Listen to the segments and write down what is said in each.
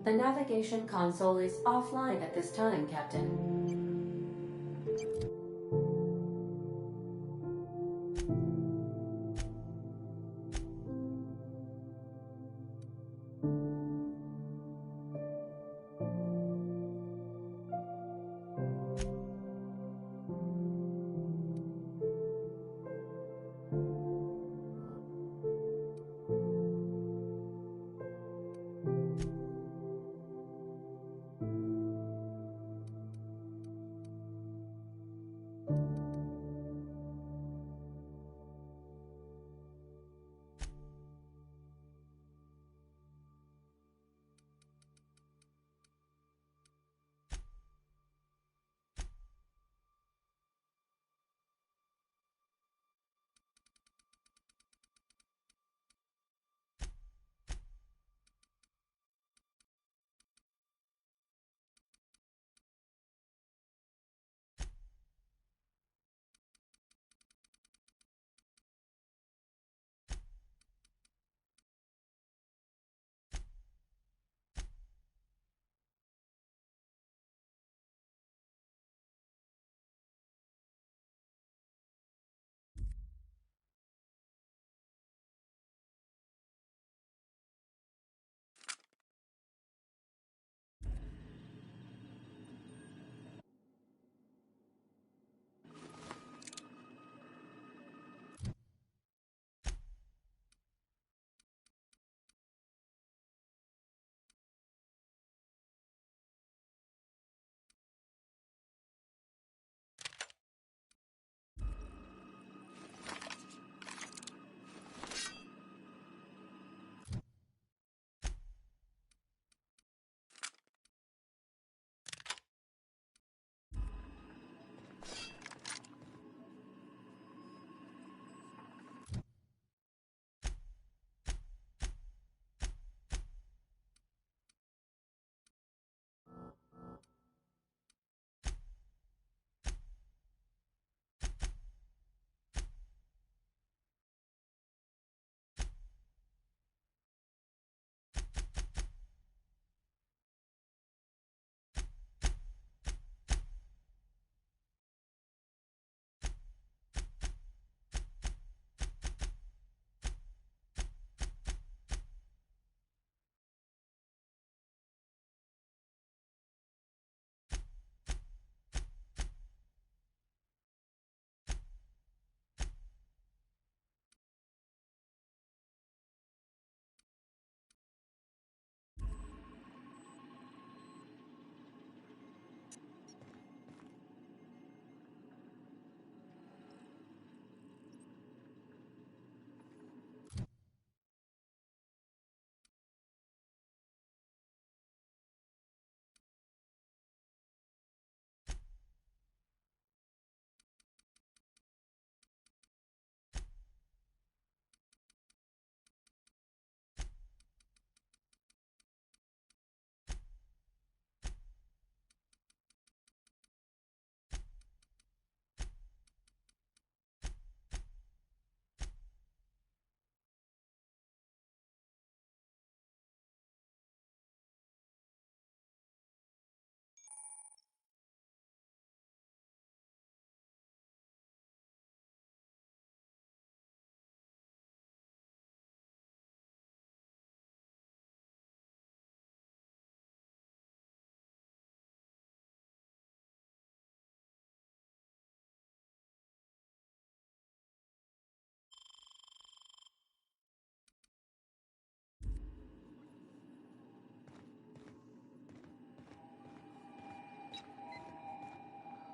The navigation console is offline at this time, Captain.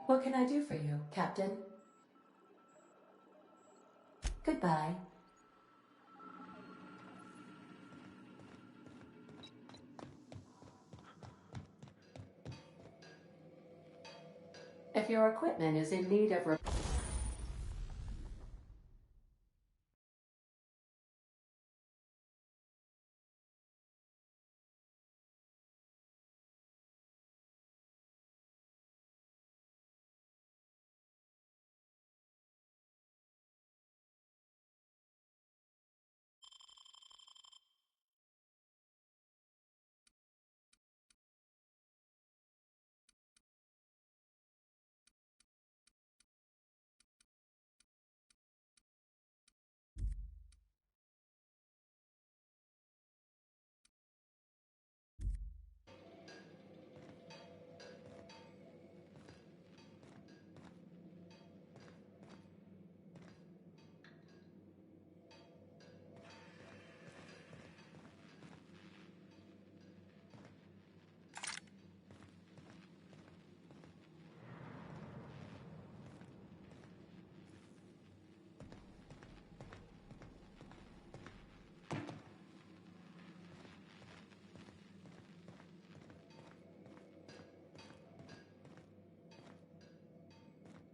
What can I do for you, Captain? Goodbye. If your equipment is in need of repair,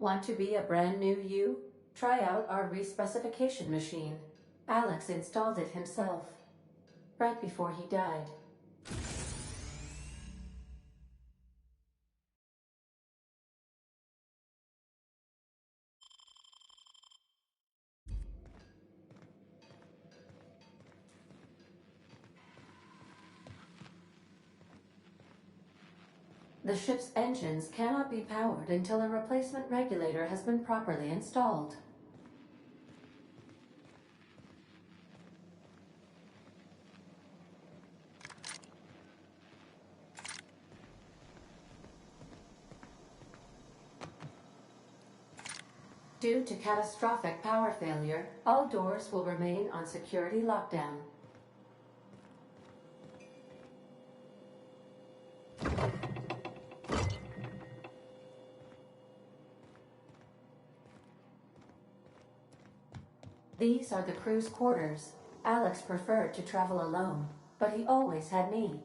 Want to be a brand new you? Try out our respecification machine. Alex installed it himself, right before he died. The ship's engines cannot be powered until a replacement regulator has been properly installed. Due to catastrophic power failure, all doors will remain on security lockdown. These are the crew's quarters. Alex preferred to travel alone, but he always had me.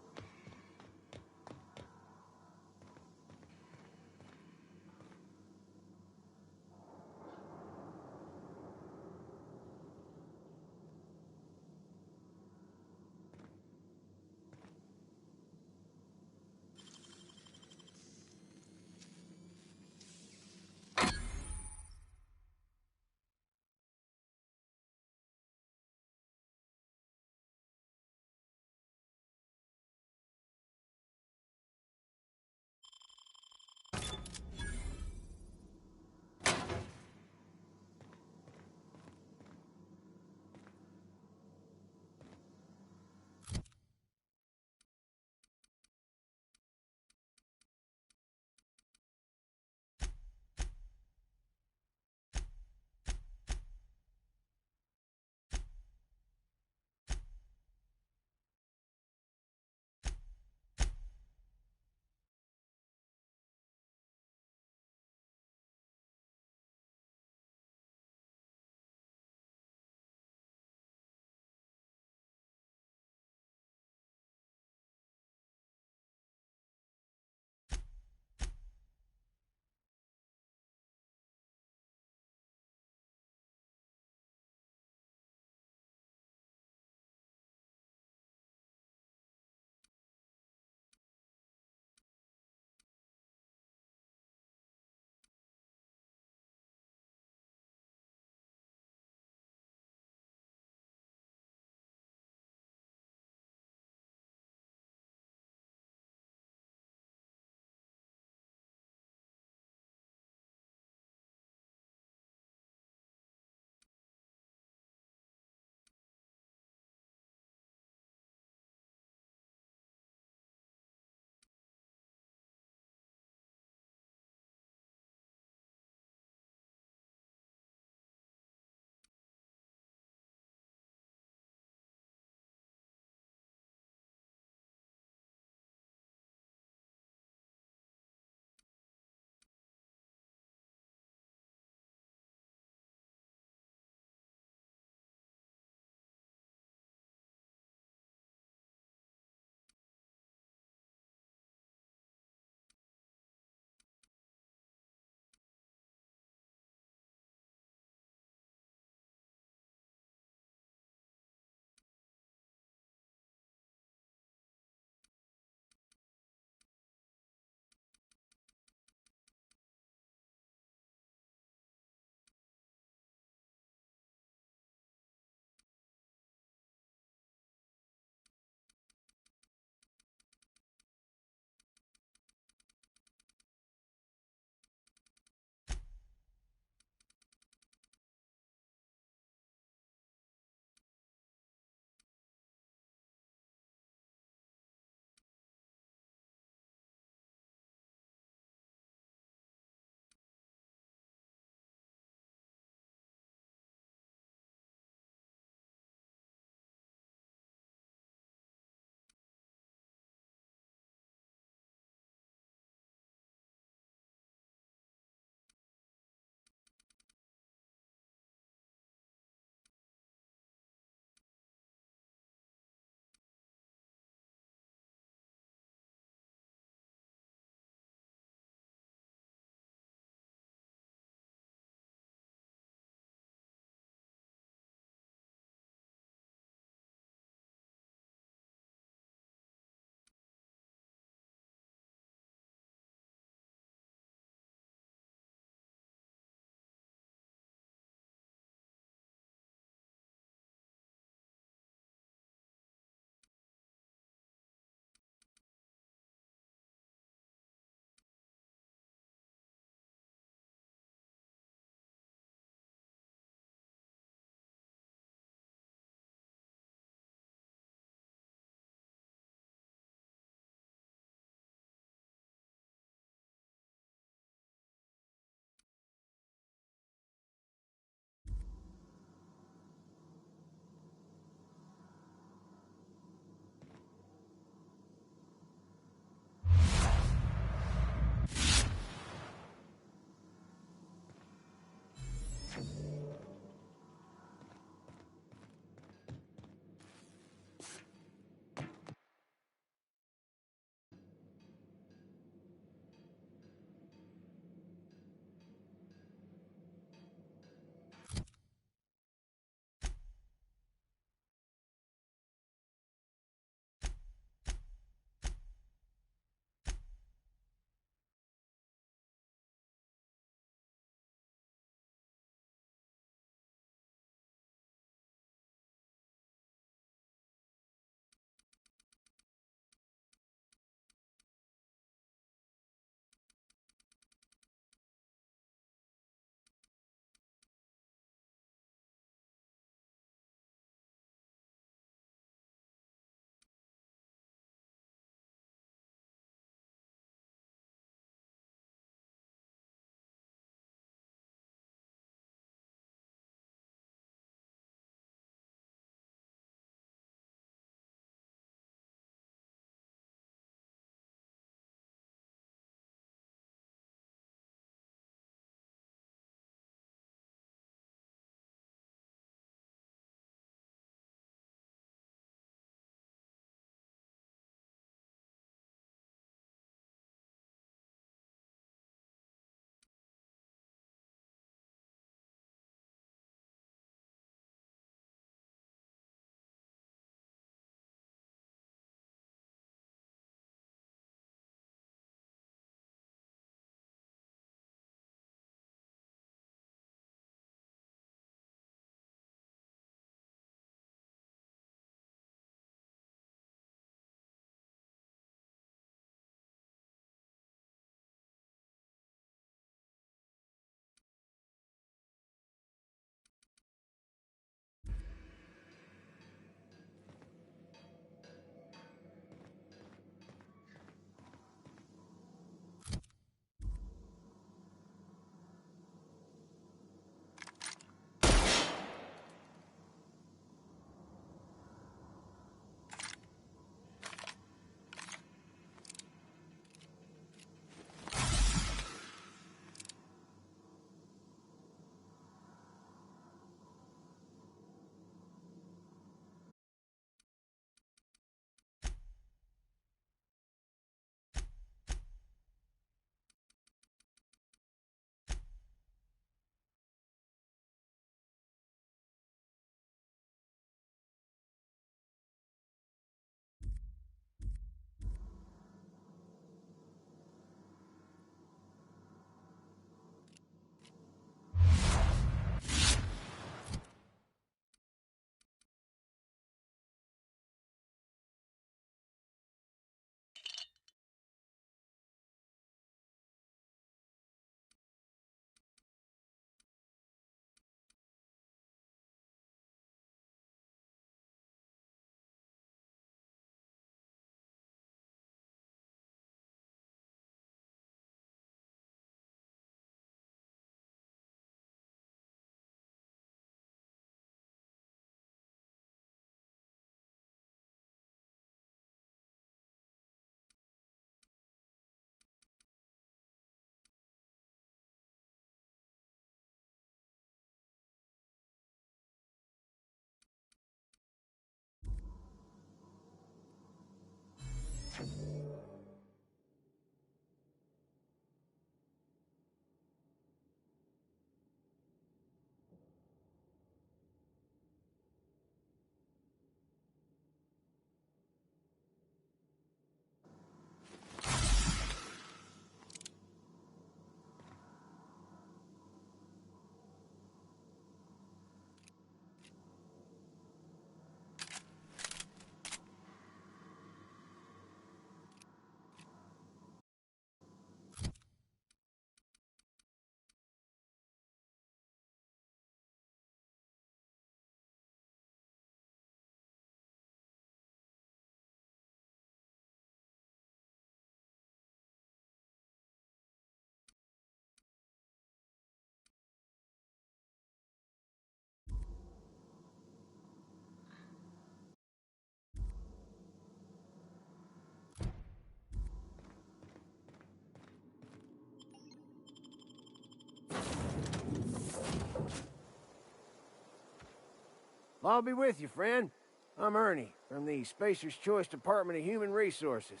Law be with you, friend. I'm Ernie, from the Spacer's Choice Department of Human Resources.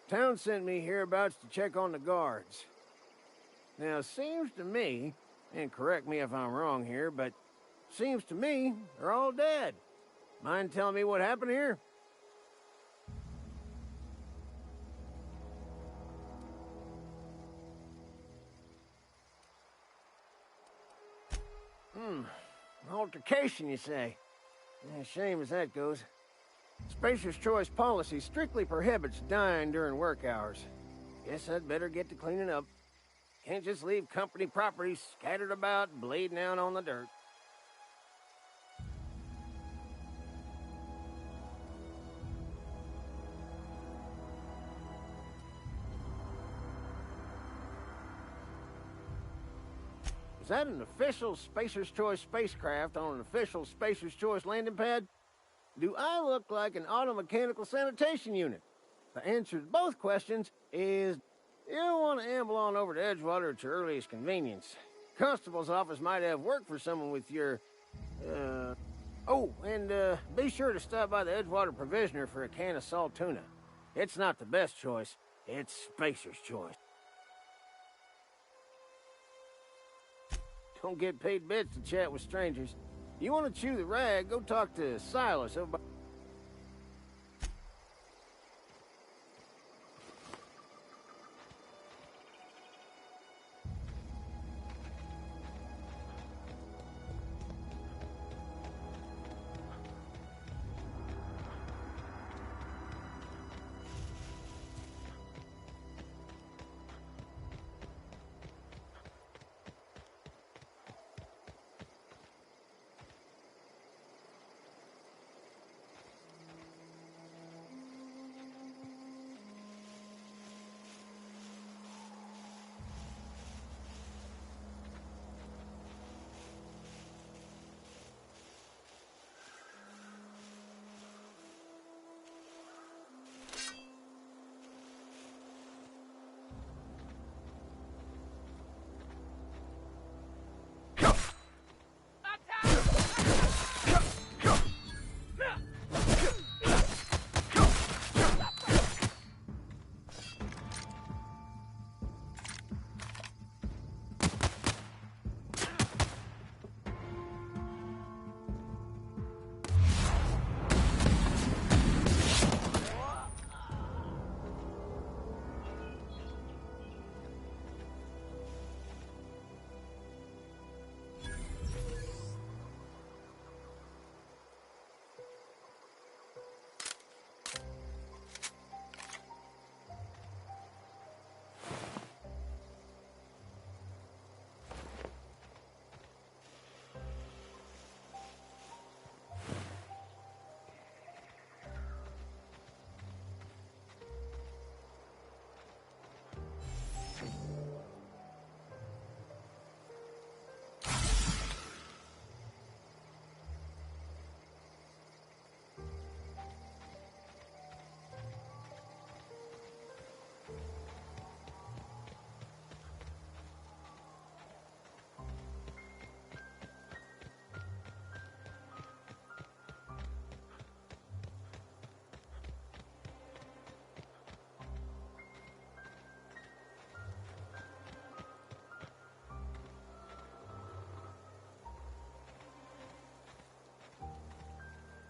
Town sent me hereabouts to check on the guards. Now, it seems to me, and correct me if I'm wrong here, but seems to me they're all dead. Mind telling me what happened here? Altercation, you say? Yeah, shame as that goes. Spacer's Choice policy strictly prohibits dying during work hours. Guess I'd better get to cleaning up. Can't just leave company property scattered about, bleeding out on the dirt. Is that an official Spacer's Choice spacecraft on an official Spacer's Choice landing pad? Do I look like an automechanical sanitation unit? The answer to both questions is you don't want to amble on over to Edgewater at your earliest convenience. Constable's office might have work for someone with your, Oh, and be sure to stop by the Edgewater Provisioner for a can of salt tuna. It's not the best choice, it's Spacer's Choice. Don't get paid bits to chat with strangers. You want to chew the rag, go talk to Silas over by...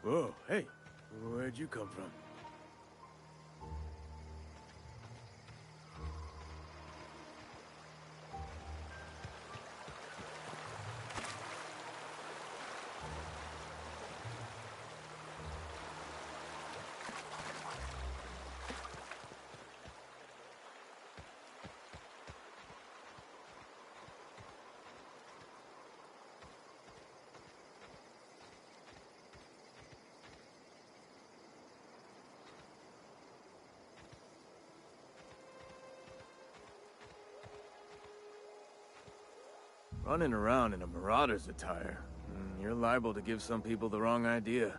Whoa, hey, where'd you come from? Running around in a marauder's attire, you're liable to give some people the wrong idea.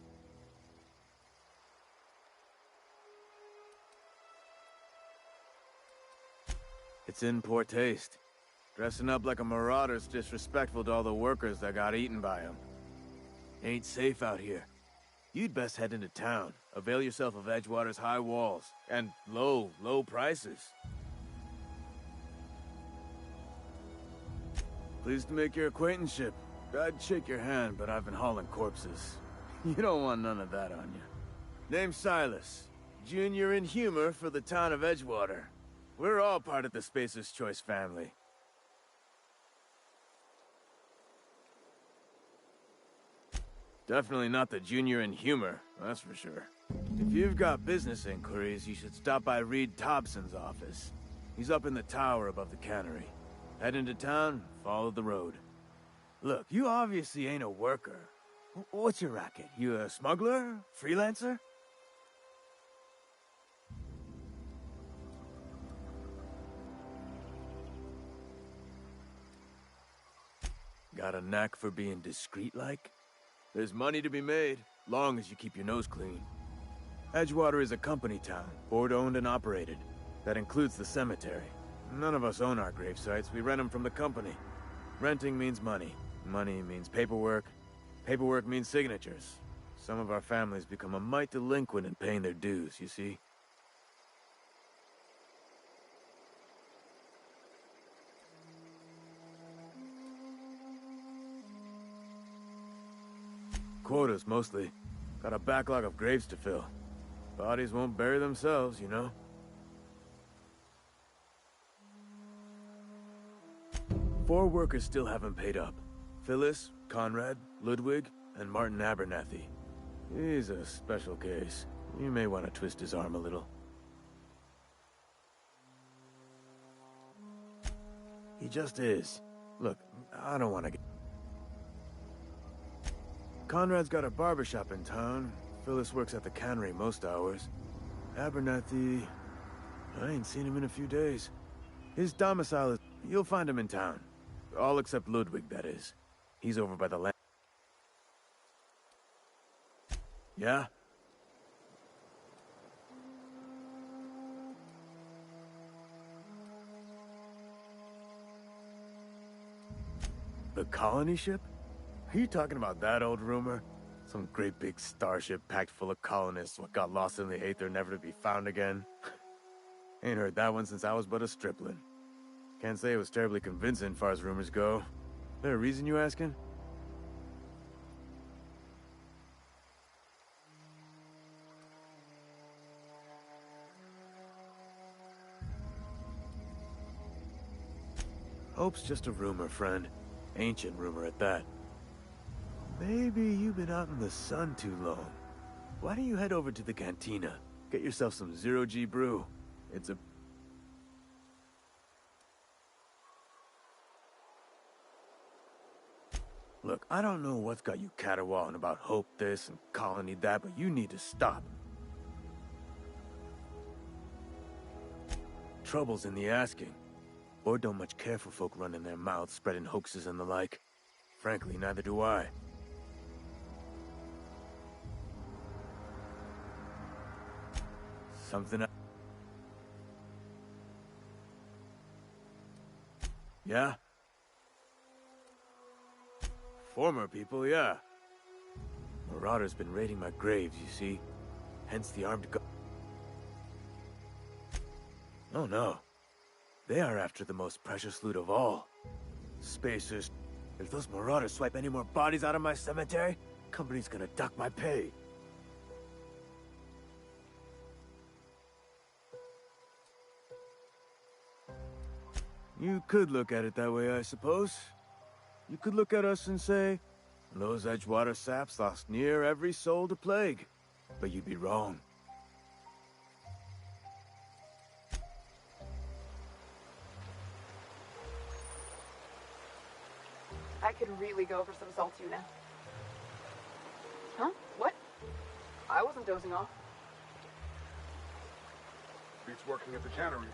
It's in poor taste. Dressing up like a marauder's disrespectful to all the workers that got eaten by him. Ain't safe out here. You'd best head into town. Avail yourself of Edgewater's high walls. And low prices. Pleased to make your acquaintanceship. I'd shake your hand, but I've been hauling corpses. You don't want none of that on you. Name's Silas. Junior in humor for the town of Edgewater. We're all part of the Spacer's Choice family. Definitely not the junior in humor, that's for sure. If you've got business inquiries, you should stop by Reed Thompson's office. He's up in the tower above the cannery. Head into town, follow the road. Look, you obviously ain't a worker. What's your racket? You a smuggler? Freelancer? Got a knack for being discreet-like? There's money to be made, long as you keep your nose clean. Edgewater is a company town, board-owned and operated. That includes the cemetery. None of us own our grave sites, we rent them from the company. Renting means money. Money means paperwork. Paperwork means signatures. Some of our families become a mite delinquent in paying their dues, you see? Quotas, mostly. Got a backlog of graves to fill. Bodies won't bury themselves, you know? 4 workers still haven't paid up. Phyllis, Conrad, Ludwig, and Martin Abernathy. He's a special case. You may want to twist his arm a little. He just is. Look, I don't want to get... Conrad's got a barbershop in town. Phyllis works at the cannery most hours. Abernathy... I ain't seen him in a few days. His domicile is... You'll find him in town. All except Ludwig, that is. He's over by the land. Yeah? The colony ship? Are you talking about that old rumor? Some great big starship packed full of colonists what got lost in the aether never to be found again? Ain't heard that one since I was but a stripling. Can't say it was terribly convincing far as rumors go. There a reason you asking? Hope's just a rumor, friend. Ancient rumor at that. Maybe you've been out in the sun too long. Why don't you head over to the cantina? Get yourself some zero-G brew. It's a... Look, I don't know what's got you caterwauling about Hope this and Colony that, but you need to stop. Trouble's in the asking. Board don't much care for folk running their mouths, spreading hoaxes and the like. Frankly, neither do I. Something... Yeah? Former people, yeah. Marauders been raiding my graves, you see. Hence the armed guard. Oh no. They are after the most precious loot of all. Spacers. If those marauders swipe any more bodies out of my cemetery, company's gonna duck my pay. You could look at it that way, I suppose. You could look at us and say, those Edgewater saps lost near every soul to plague. But you'd be wrong. I could really go for some salt tuna. Huh? What? I wasn't dozing off. Beats working at the cannery.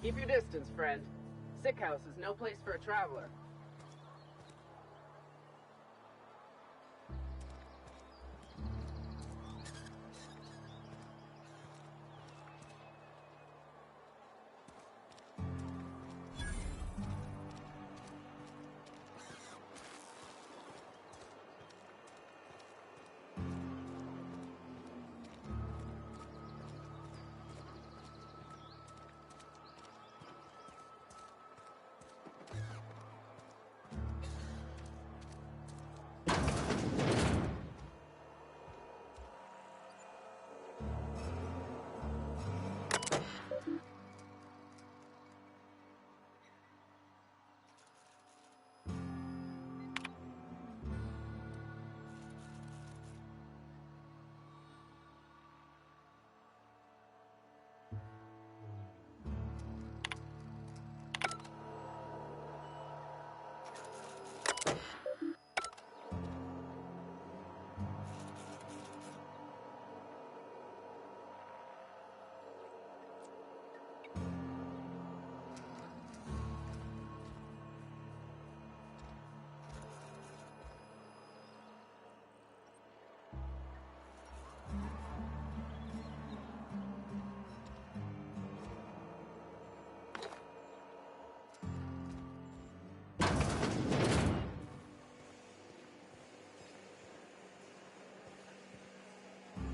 Keep your distance, friend. Sick house is no place for a traveler.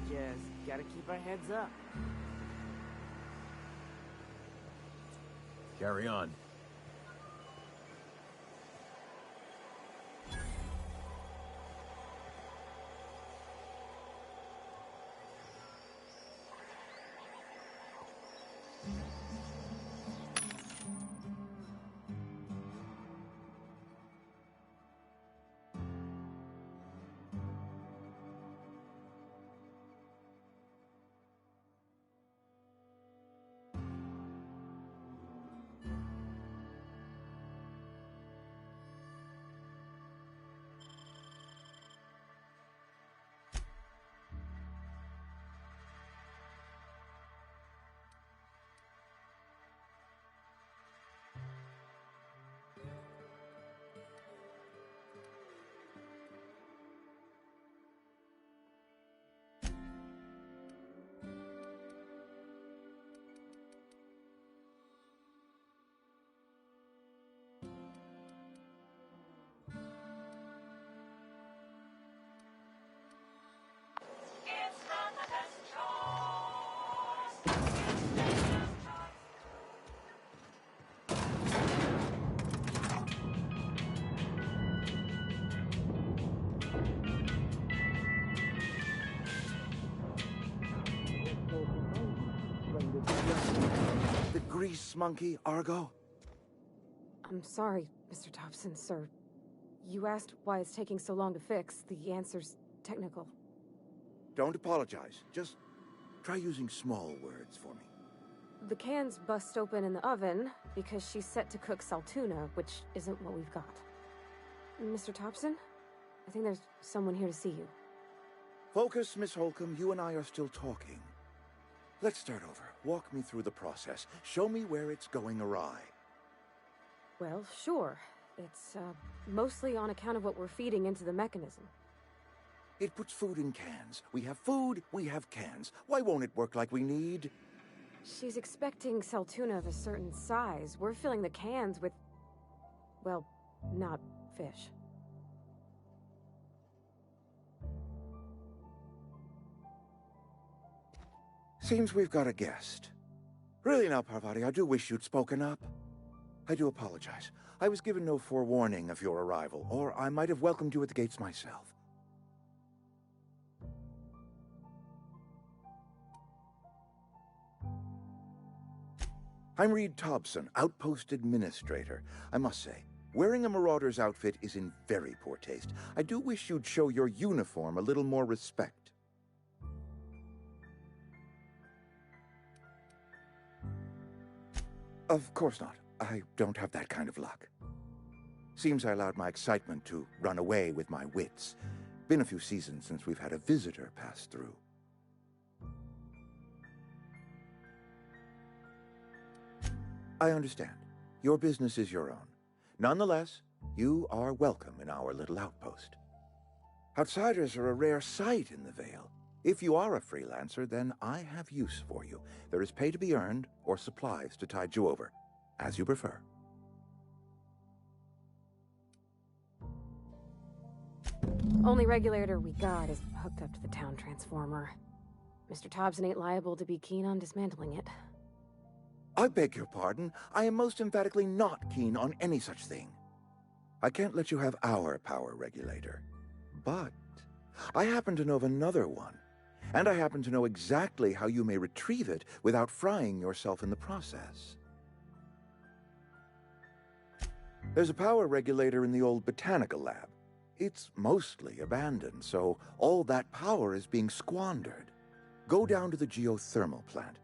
Just gotta keep our heads up. Carry on. The grease monkey, Argo? I'm sorry, Mr. Thompson, sir. You asked why it's taking so long to fix. The answer's technical. Don't apologize. Just try using small words for me. The can's bust open in the oven because she's set to cook saltuna, which isn't what we've got. Mr. Thompson? I think there's someone here to see you. Focus, Miss Holcomb. You and I are still talking. Let's start over. Walk me through the process. Show me where it's going awry. Well, sure. It's, mostly on account of what we're feeding into the mechanism. It puts food in cans. We have food, we have cans. Why won't it work like we need? She's expecting saltuna of a certain size. We're filling the cans with, well, not fish. Seems we've got a guest. Really now, Parvati, I do wish you'd spoken up. I do apologize. I was given no forewarning of your arrival, or I might have welcomed you at the gates myself. I'm Reed Thompson, Outpost Administrator. I must say, wearing a marauder's outfit is in very poor taste. I do wish you'd show your uniform a little more respect. Of course not. I don't have that kind of luck. Seems I allowed my excitement to run away with my wits. Been a few seasons since we've had a visitor pass through. I understand. Your business is your own. Nonetheless, you are welcome in our little outpost. Outsiders are a rare sight in the Vale. If you are a freelancer, then I have use for you. There is pay to be earned or supplies to tide you over, as you prefer. Only regulator we got is hooked up to the town transformer. Mr. Thompson ain't liable to be keen on dismantling it. I beg your pardon. I am most emphatically not keen on any such thing. I can't let you have our power regulator. But I happen to know of another one. And I happen to know exactly how you may retrieve it without frying yourself in the process. There's a power regulator in the old botanical lab. It's mostly abandoned, so all that power is being squandered. Go down to the geothermal plant.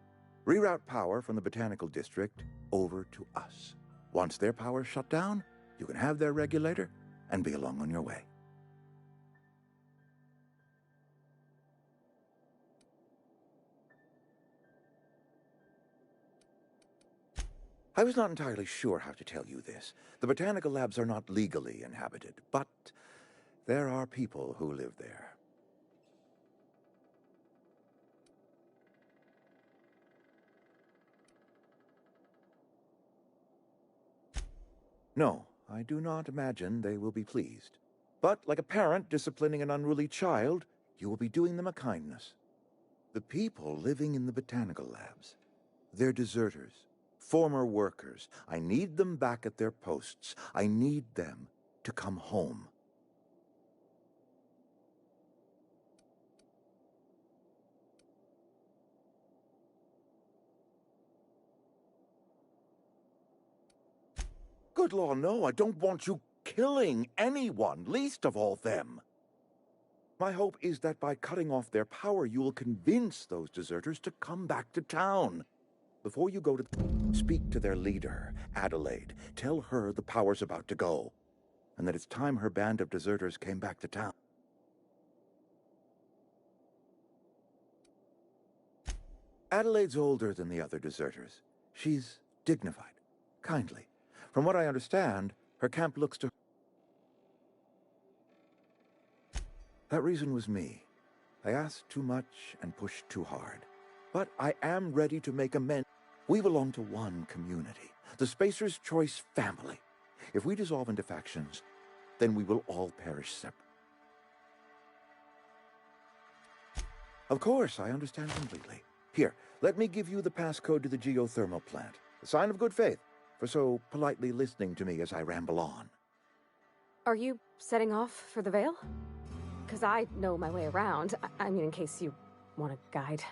Reroute power from the botanical district over to us. Once their power's shut down, you can have their regulator and be along on your way. I was not entirely sure how to tell you this. The botanical labs are not legally inhabited, but there are people who live there. No, I do not imagine they will be pleased. But like a parent disciplining an unruly child, you will be doing them a kindness. The people living in the botanical labs, they're deserters. Former workers. I need them back at their posts. I need them to come home. Good law, no, I don't want you killing anyone, least of all them. My hope is that by cutting off their power, you will convince those deserters to come back to town. Before you go to speak to their leader, Adelaide. Tell her the power's about to go, and that it's time her band of deserters came back to town. Adelaide's older than the other deserters. She's dignified, kindly. From what I understand, her camp looks to... That reason was me. I asked too much and pushed too hard. But I am ready to make amends. We belong to one community, the Spacer's Choice family. If we dissolve into factions, then we will all perish separately. Of course, I understand completely. Here, let me give you the passcode to the geothermal plant. A sign of good faith, for so politely listening to me as I ramble on. Are you setting off for the Vale? Because I know my way around. I mean, in case you want a guide.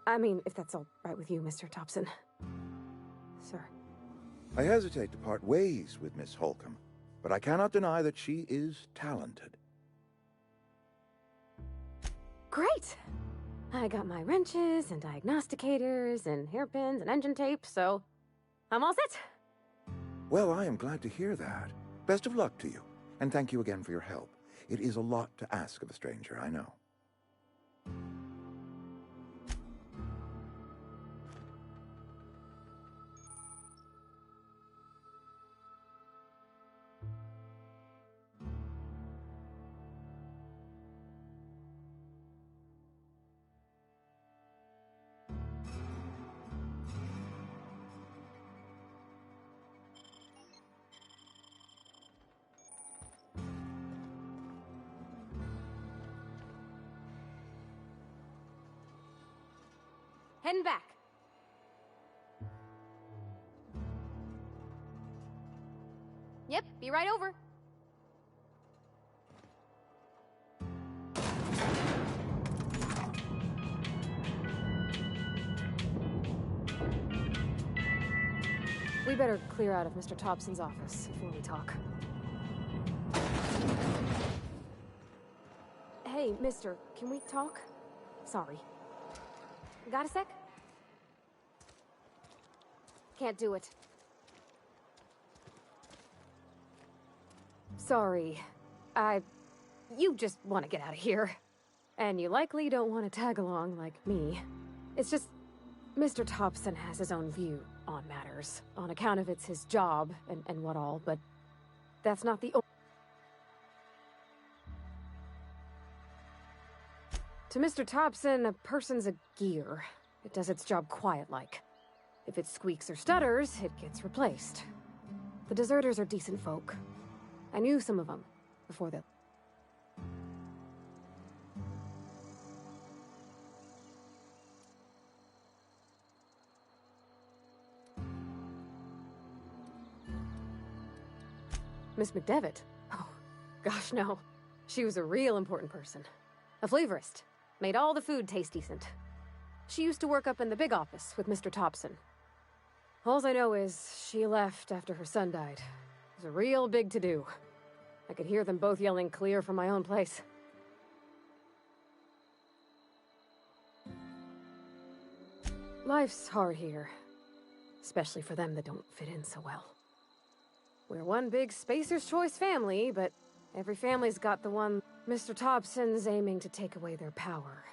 I mean, if that's all right with you, Mr. Thompson. Sir. I hesitate to part ways with Miss Holcomb, but I cannot deny that she is talented. Great! I got my wrenches and diagnosticators and hairpins and engine tape, so I'm all set. Well, I am glad to hear that. Best of luck to you, and thank you again for your help. It is a lot to ask of a stranger, I know. Heading back. Yep, be right over. We better clear out of Mr. Thompson's office before we talk. Hey, mister, can we talk? Sorry. Got a sec? Can't do it. Sorry. You just want to get out of here. And you likely don't want to tag along like me. It's just, Mr. Thompson has his own view, on matters, on account of it's his job and what all, but that's not the only... To Mr. Thompson, a person's a gear. It does its job quiet-like. If it squeaks or stutters, it gets replaced. The deserters are decent folk. I knew some of them before the... Miss McDevitt? Oh, gosh, no. She was a real important person. A flavorist. Made all the food taste decent. She used to work up in the big office with Mr. Thompson. Alls I know is she left after her son died. It was a real big to-do. I could hear them both yelling clear from my own place. Life's hard here. Especially for them that don't fit in so well. We're one big Spacer's Choice family, but every family's got the one Mr. Thompson's aiming to take away their power.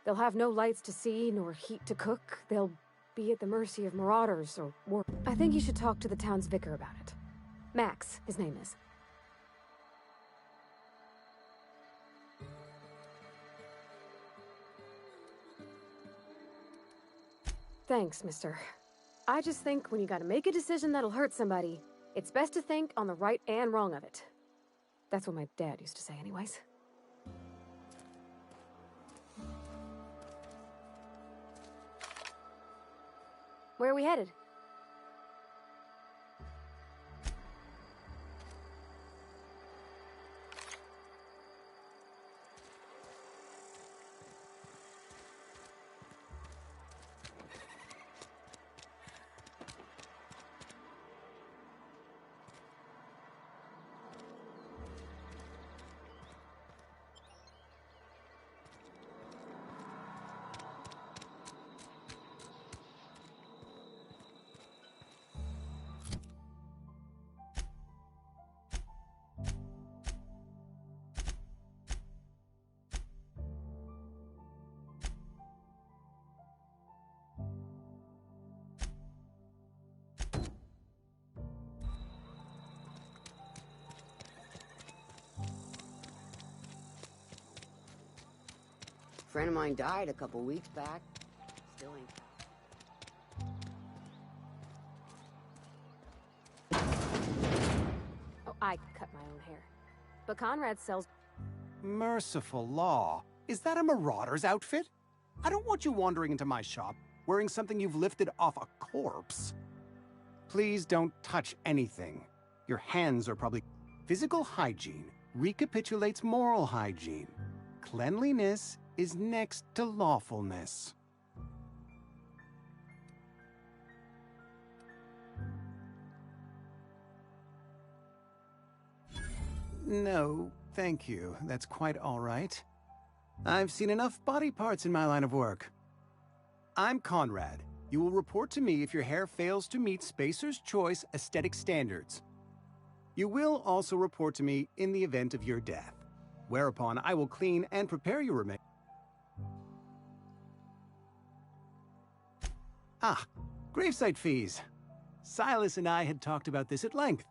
They'll have no lights to see, nor heat to cook. They'll be at the mercy of marauders or war. I think you should talk to the town's vicar about it. Max, his name is. Thanks, mister. I just think when you gotta make a decision that'll hurt somebody, it's best to think on the right and wrong of it. That's what my dad used to say anyways. Where are we headed? Friend of mine died a couple weeks back. Still ain't... Oh, I cut my own hair. But Conrad sells... Merciful law. Is that a marauder's outfit? I don't want you wandering into my shop wearing something you've lifted off a corpse. Please don't touch anything. Your hands are probably... Physical hygiene recapitulates moral hygiene. Cleanliness is next to lawfulness. No, thank you. That's quite all right. I've seen enough body parts in my line of work. I'm Conrad. You will report to me if your hair fails to meet Spacer's Choice aesthetic standards. You will also report to me in the event of your death, whereupon I will clean and prepare your remains. Ah, gravesite fees. Silas and I had talked about this at length.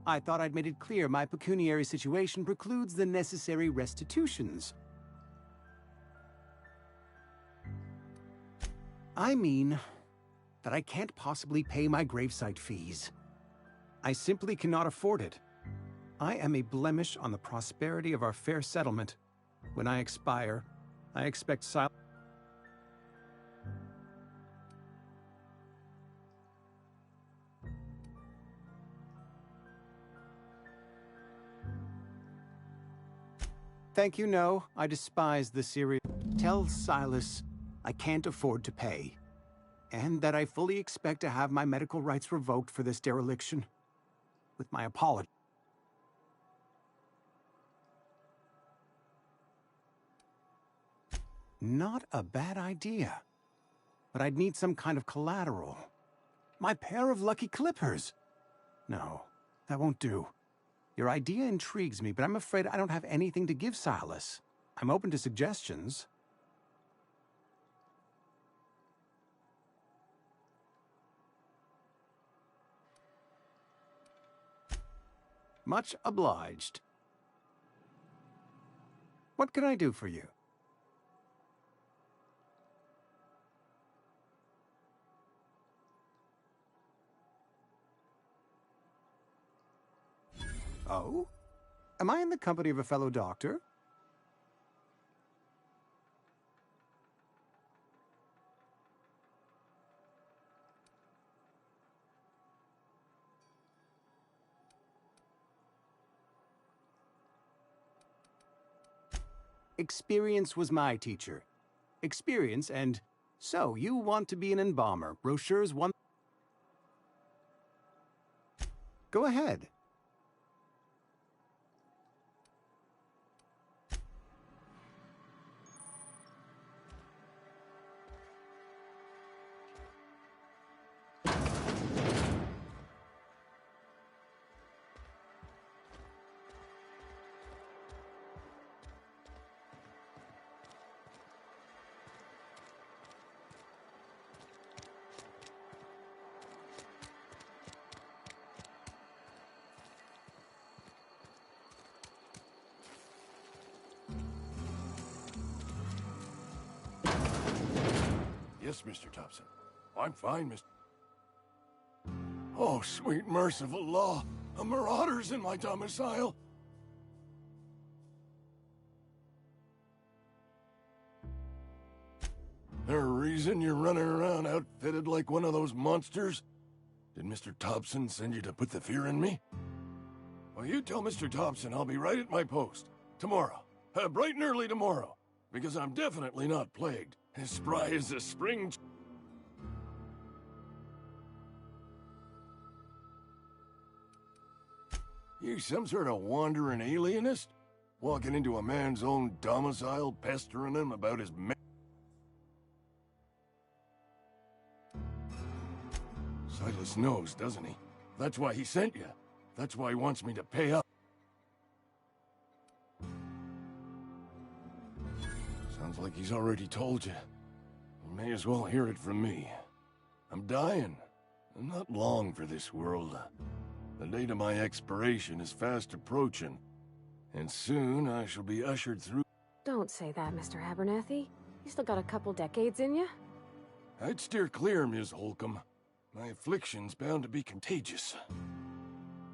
I thought I'd made it clear my pecuniary situation precludes the necessary restitutions. I mean that I can't possibly pay my gravesite fees. I simply cannot afford it. I am a blemish on the prosperity of our fair settlement. When I expire, I expect Silas... Thank you, no. I despise the series. Tell Silas I can't afford to pay, and that I fully expect to have my medical rights revoked for this dereliction. With my apology. Not a bad idea. But I'd need some kind of collateral. My pair of lucky clippers. No, that won't do. Your idea intrigues me, but I'm afraid I don't have anything to give Silas. I'm open to suggestions. Much obliged. What can I do for you? Oh? Am I in the company of a fellow doctor? Experience was my teacher. Experience, and so you want to be an embalmer. Brochures one. Go ahead. Yes, Mr. Thompson. I'm fine, Mr. Oh, sweet merciful law! A marauder's in my domicile! There a reason you're running around outfitted like one of those monsters? Did Mr. Thompson send you to put the fear in me? Well, you tell Mr. Thompson I'll be right at my post. Tomorrow. Bright and early tomorrow. Because I'm definitely not plagued. As spry as a spring... You some sort of wandering alienist? Walking into a man's own domicile, pestering him about his... Silas knows, doesn't he? That's why he sent you. That's why he wants me to pay up. Sounds like he's already told you. You may as well hear it from me. I'm dying. I'm not long for this world. The date of my expiration is fast approaching. And soon I shall be ushered through... Don't say that, Mr. Abernathy. You still got a couple decades in you. I'd steer clear, Ms. Holcomb. My affliction's bound to be contagious.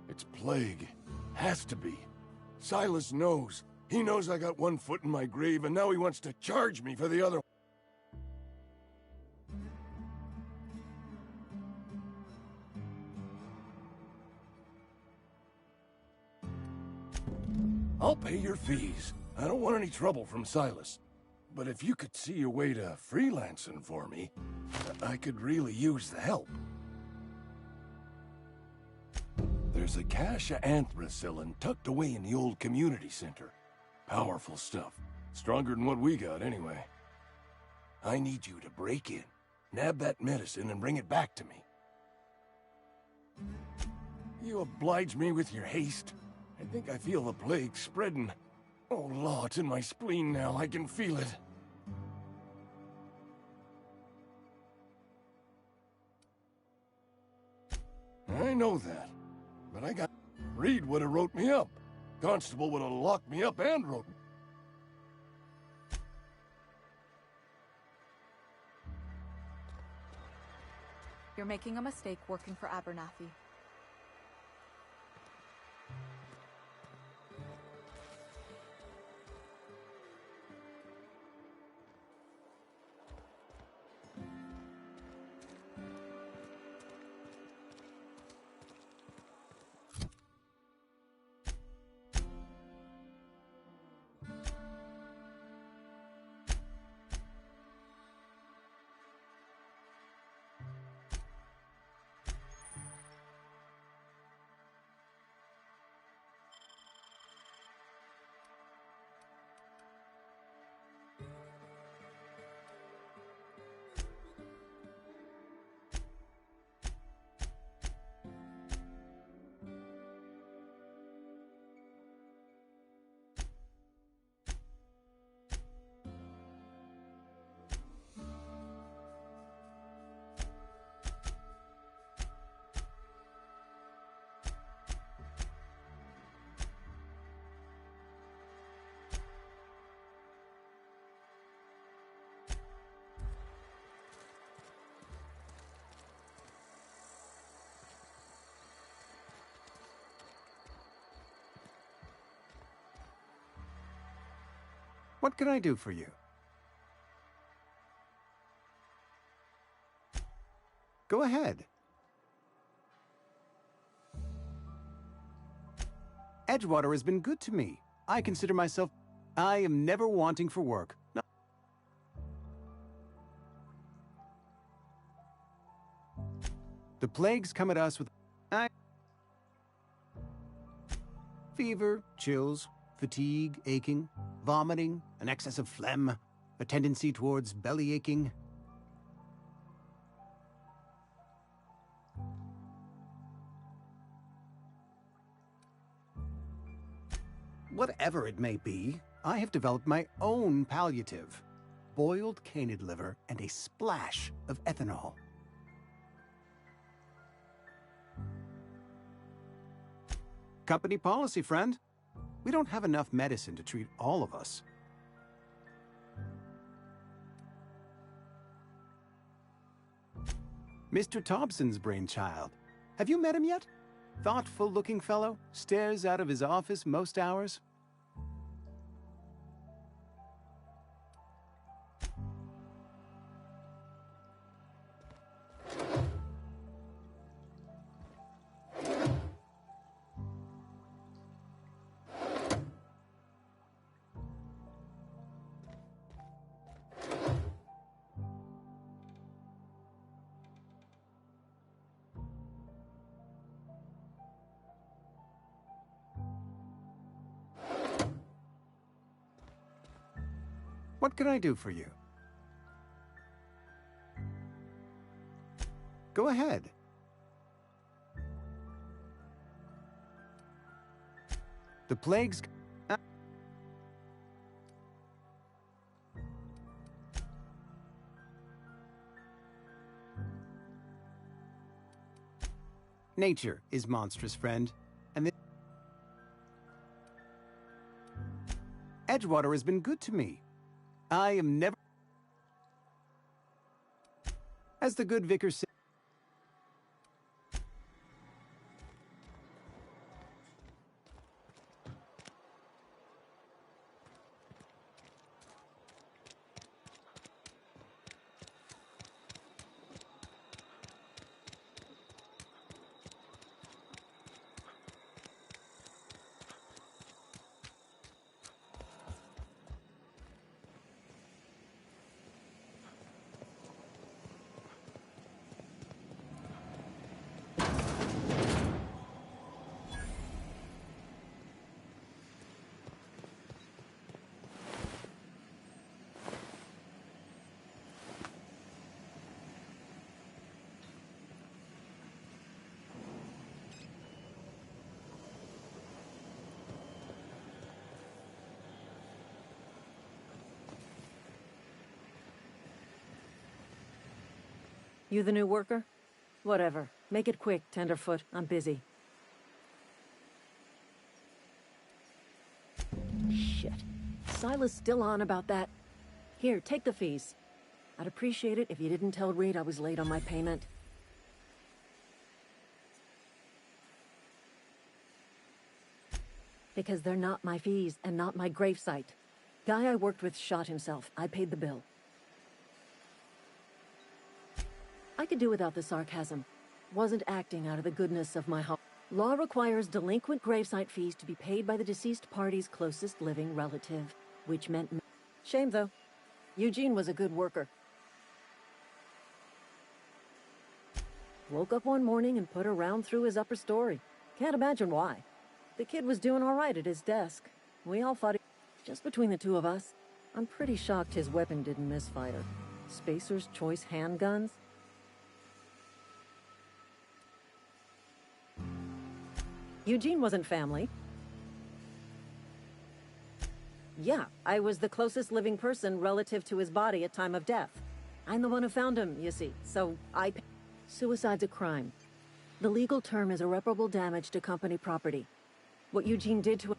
It's plague. Has to be. Silas knows. He knows I got one foot in my grave, and now he wants to charge me for the other. I'll pay your fees. I don't want any trouble from Silas. But if you could see a way to freelancing for me, I could really use the help. There's a cache of anthracillin tucked away in the old community center. Powerful stuff. Stronger than what we got, anyway. I need you to break in, nab that medicine, and bring it back to me. You oblige me with your haste. I think I feel the plague spreading. Oh, law, it's in my spleen now. I can feel it. I know that, but I got... Reed would have wrote me up. Constable would have locked me up and wrote me. You're making a mistake working for Abernathy. What can I do for you? Go ahead. Edgewater has been good to me. I consider myself... I am never wanting for work. No. The plagues come at us with... fever, chills, fatigue, aching, vomiting, an excess of phlegm, a tendency towards belly aching. Whatever it may be, I have developed my own palliative. Boiled canid liver and a splash of ethanol. Company policy, friend. We don't have enough medicine to treat all of us. Mr. Thompson's brainchild. Have you met him yet? Thoughtful-looking fellow, stares out of his office most hours. What can I do for you? Go ahead. The plagues... Nature is monstrous, friend, and Edgewater has been good to me. I am never... As the good vicar said... You the new worker? Whatever. Make it quick, tenderfoot. I'm busy. Shit. Silas still on about that. Here, take the fees. I'd appreciate it if you didn't tell Reed I was late on my payment. Because they're not my fees and not my gravesite. Guy I worked with shot himself. I paid the bill. I could do without the sarcasm. Wasn't acting out of the goodness of my heart. Law requires delinquent gravesite fees to be paid by the deceased party's closest living relative, which meant... Shame, though. Eugene was a good worker. Woke up one morning and put a round through his upper story. Can't imagine why. The kid was doing all right at his desk. We all thought just between the two of us, I'm pretty shocked his weapon didn't misfire. Spacer's Choice handguns? Eugene wasn't family. Yeah, I was the closest living person relative to his body at time of death. I'm the one who found him, you see, so I... Suicide's a crime. The legal term is irreparable damage to company property. What Eugene did to...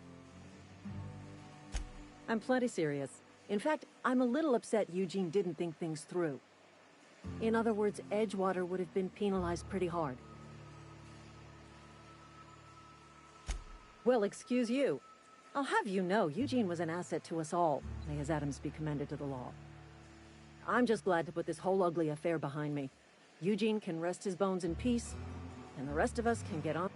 I'm plenty serious. In fact, I'm a little upset Eugene didn't think things through. In other words, Edgewater would have been penalized pretty hard. Well, excuse you. I'll have you know, Eugene was an asset to us all. May his Adams be commended to the law. I'm just glad to put this whole ugly affair behind me. Eugene can rest his bones in peace, and the rest of us can get on